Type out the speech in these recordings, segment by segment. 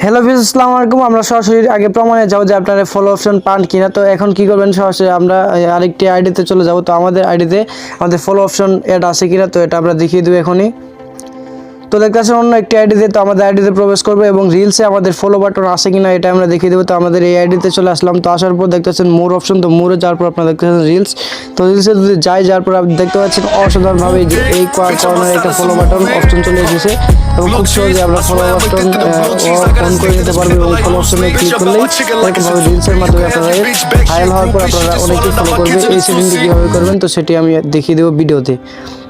Hello viewers, আসসালামু আলাইকুম। আমরা সরাসরি আগে প্রমাণে যাবো যে আপনারা ফলো অপশন পান কিনা। তো এখন কি করবেন, সরাসরি আমরা আরেকটি আইডিতে চলে যাব। তো আমাদের আইডিতে আমাদের ফলো অপশন অ্যাড আছে কিনা তো এটা আমরা দেখিয়ে দেবো এখনই। তো দেখতেছেন অন্য একটি আইডিতে, তো আমাদের আইডিতে প্রবেশ করবে এবং রিলসে আমাদের ফলো বাটন আছে কিনা এটা আমরা দেখিয়ে দেবো। তো আমাদের এই আইডিতে চলে আসলাম। তো আসার পর দেখতেছেন মোর অপশন, তো মোরে যাওয়ার পর আপনারা দেখতেছেন রিলস। তো রিলসে যদি যাওয়ার পর আপনি দেখতে পাচ্ছেন অসাধারণভাবে যে এই কর্নারে একটা ফলো বাটন অপশন চলে এসেছে এবং খুব সহজে আমরা ফলো বাটন অন করে নিতে পারবো এবং ফলো অপশনে ক্লিক করলেই এরকমভাবে রিলসের মাধ্যমে আপনারা ভাইরাল হওয়ার পর আপনারা অনেকেই ফলো করবে। এই সেটিংটি কীভাবে করবেন তো সেটি আমি দেখিয়ে দেবো ভিডিওতে।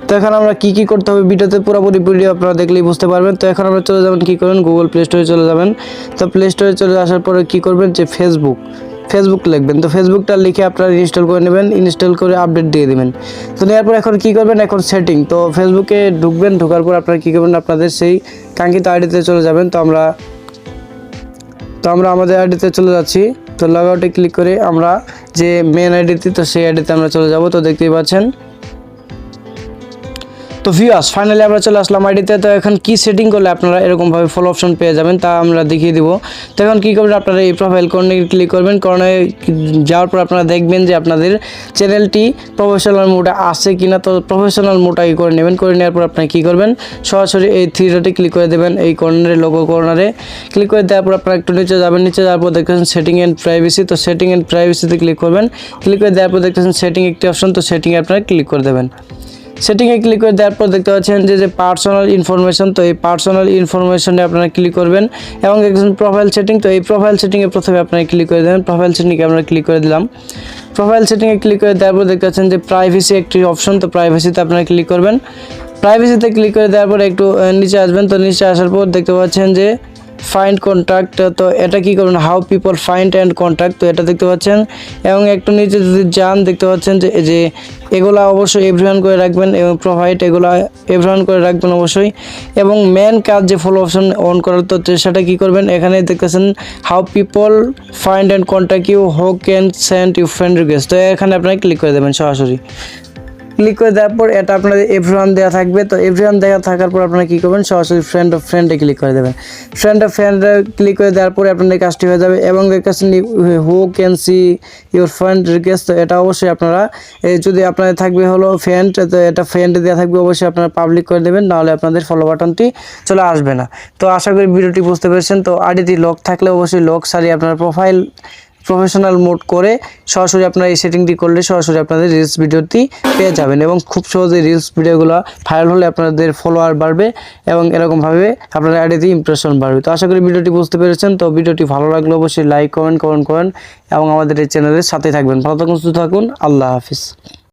তো এখন আমরা কি করতে হবে ভিডিওতে পুরোপুরি ভিডিও আপনারা দেখলেই বুঝতে পারবেন। তো এখন আমরা চলে যাবেন, কি করবেন, গুগল প্লে স্টোরে চলে যাবেন। তো প্লে স্টোরে চলে আসার পরে কি করবেন যে ফেসবুক লিখবেন। তো ফেসবুকটা লিখে আপনারা ইনস্টল করে নেবেন, ইনস্টল করে আপডেট দিয়ে দিবেন। তো নেওয়ার পর এখন কি করবেন, এখন সেটিং। তো ফেসবুকে ঢুকবেন, ঢোকার পর আপনারা কী করবেন, আপনাদের সেই কাঙ্ক্ষিত আইডিতে চলে যাবেন। তো আমরা আমাদের আইডিতে চলে যাচ্ছি। তো লগ আউটে ক্লিক করে আমরা যে মেন আইডিতে, তো সেই আইডিতে আমরা চলে যাব। তো দেখতেই পাচ্ছেন। তো ভিউয়ার্স, ফাইনালি আমরা চলে আসলাম আইডিতে। তো এখন কি সেটিং করলে আপনারা এরকমভাবে ফলো অপশন পেয়ে যাবেন তা আমরা দেখিয়ে দিব। তো এখন কী করবেন, আপনারা এই প্রোফাইল কর্নারে ক্লিক করবেন। কর্নারে যাওয়ার পর আপনারা দেখবেন যে আপনাদের চ্যানেলটি প্রফেশনাল মোডে আছে কিনা। তো প্রফেশনাল মোডটাই করে নেবেন। করে নেওয়ার পর আপনি কী করবেন, সরাসরি এই থ্রি ডটে ক্লিক করে দেবেন। এই কর্নারে লোগো কর্নারে ক্লিক করে দেওয়ার পর আপনারা একটু নিচে যাবেন। নিচে যাওয়ার পর দেখতেছেন সেটিং অ্যান্ড প্রাইভেসি। তো সেটিং অ্যান্ড প্রাইভেসিতে ক্লিক করবেন। ক্লিক করে দেওয়ার পর দেখতেছেন সেটিং একটি অপশন, তো সেটিংয়ে আপনারা ক্লিক করে দেবেন। সেটিংয়ে ক্লিক করে দেওয়ার পর দেখতে পাচ্ছেন যে পার্সোনাল ইনফরমেশন। তো এই পার্সোনাল ইনফরমেশনে আপনারা ক্লিক করবেন এবং দেখছেন প্রোফাইল সেটিং। তো এই প্রোফাইল সেটিংয়ে প্রথমে আপনারা ক্লিক করে দেবেন। প্রোফাইল সেটিংয়ে আমরা ক্লিক করে দিলাম। প্রোফাইল সেটিংয়ে ক্লিক করে দেওয়ার পর দেখতে পাচ্ছেন যে প্রাইভেসি একটি অপশন। তো প্রাইভেসিতে আপনারা ক্লিক করবেন। প্রাইভেসিতে ক্লিক করে দেওয়ার পর একটু নিচে আসবেন। তো নিচে আসার পর দেখতে পাচ্ছেন যে ফাইন্ড কন্ট্যাক্ট। তো এটা কি করবেন, how people find and contact. তো এটা দেখতে পাচ্ছেন এবং একটু নিচে যদি যান দেখতে পাচ্ছেন যে এগুলা অবশ্যই এভরিওয়ান করে রাখবেন এবং প্রোভাইড এগুলা এভরিওয়ান করে রাখবেন অবশ্যই। এবং মেন কাজ যে ফলো অপশন অন করার, তো সেটা কি করবেন, এখানে দেখতেছেন how people find and contact you, who can send you friend request. তো এখানে আপনারা ক্লিক করে দেবেন সরাসরি। ক্লিক করে দেওয়ার পর এটা আপনাদের এভরিওয়ান দেওয়া থাকবে। তো এভরিওয়ান দেওয়া থাকার পর আপনারা কী করবেন, সরাসরি ফ্রেন্ডে ক্লিক করে দেবেন। ফ্রেন্ডে ক্লিক করে দেওয়ার পরে আপনাদের কাজটি হয়ে যাবে এবং দেখতেছেন who can see your friend request. তো এটা অবশ্যই আপনারা যদি আপনাদের থাকবে হলো ফ্রেন্ড, তো এটা ফ্রেন্ডে দেওয়া থাকবে, অবশ্যই আপনারা পাবলিক করে দেবেন, নাহলে আপনাদের ফলো বাটনটি চলে আসবে না। তো আশা করি ভিডিওটি বুঝতে পেরেছেন। তো আইডিটি লক থাকলে অবশ্যই লক সারিয়ে আপনার প্রফেশনাল মোড করে সরাসরি আপনারা এই সেটিংটি করলে সরাসরি আপনাদের রিলস ভিডিওটি পেয়ে যাবেন এবং খুব সহজে রিলস ভিডিওগুলো ভাইরাল হলে আপনাদের ফলোয়ার বাড়বে এবং এরকমভাবে আপনার আইডিতে ইমপ্রেশন বাড়বে। তো আশা করি ভিডিওটি বুঝতে পেরেছেন। তো ভিডিওটি ভালো লাগলে অবশ্যই লাইক কমেন্ট করেন এবং আমাদের এই চ্যানেলের সাথে থাকবেন। ভালো থাকুন, সুস্থ থাকুন। আল্লাহ হাফিজ।